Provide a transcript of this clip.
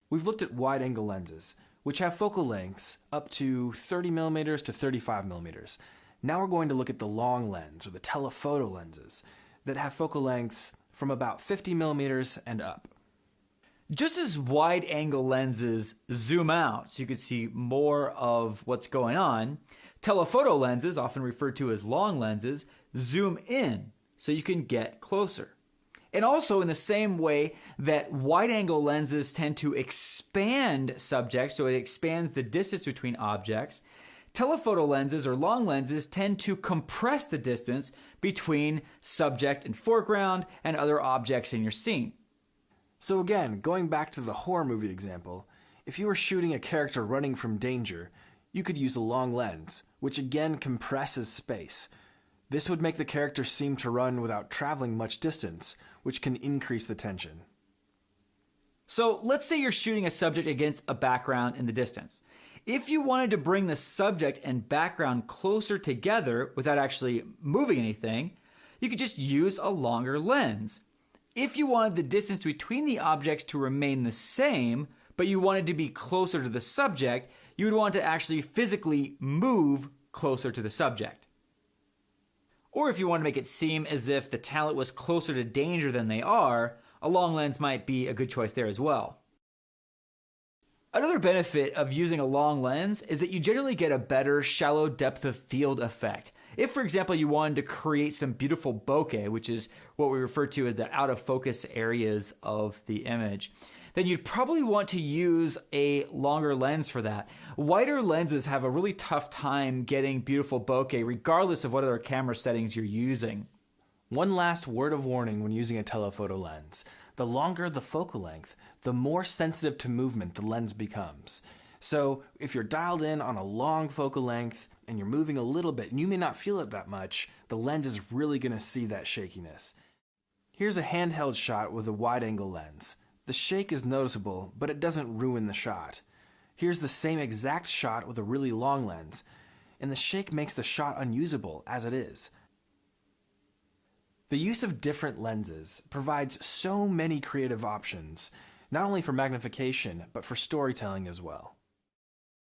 We've looked at wide-angle lenses, which have focal lengths up to 30 millimeters to 35 millimeters. Now we're going to look at the long lens, or the telephoto lenses, that have focal lengths from about 50 millimeters and up. Just as wide-angle lenses zoom out so you can see more of what's going on, telephoto lenses, often referred to as long lenses, zoom in so you can get closer. And also in the same way that wide-angle lenses tend to expand subjects, so it expands the distance between objects, telephoto lenses or long lenses tend to compress the distance between subject and foreground and other objects in your scene. So again, going back to the horror movie example, if you were shooting a character running from danger, you could use a long lens, which again compresses space. This would make the character seem to run without traveling much distance, which can increase the tension. So let's say you're shooting a subject against a background in the distance. If you wanted to bring the subject and background closer together without actually moving anything, you could just use a longer lens. If you wanted the distance between the objects to remain the same, but you wanted to be closer to the subject, you would want to actually physically move closer to the subject. Or if you want to make it seem as if the talent was closer to danger than they are, a long lens might be a good choice there as well. Another benefit of using a long lens is that you generally get a better shallow depth of field effect. If, for example, you wanted to create some beautiful bokeh, which is what we refer to as the out of focus areas of the image, then you'd probably want to use a longer lens for that. Wider lenses have a really tough time getting beautiful bokeh regardless of what other camera settings you're using. One last word of warning when using a telephoto lens. The longer the focal length, the more sensitive to movement the lens becomes. So if you're dialed in on a long focal length and you're moving a little bit and you may not feel it that much, the lens is really going to see that shakiness. Here's a handheld shot with a wide-angle lens. The shake is noticeable, but it doesn't ruin the shot. Here's the same exact shot with a really long lens, and the shake makes the shot unusable as it is. The use of different lenses provides so many creative options, not only for magnification, but for storytelling as well.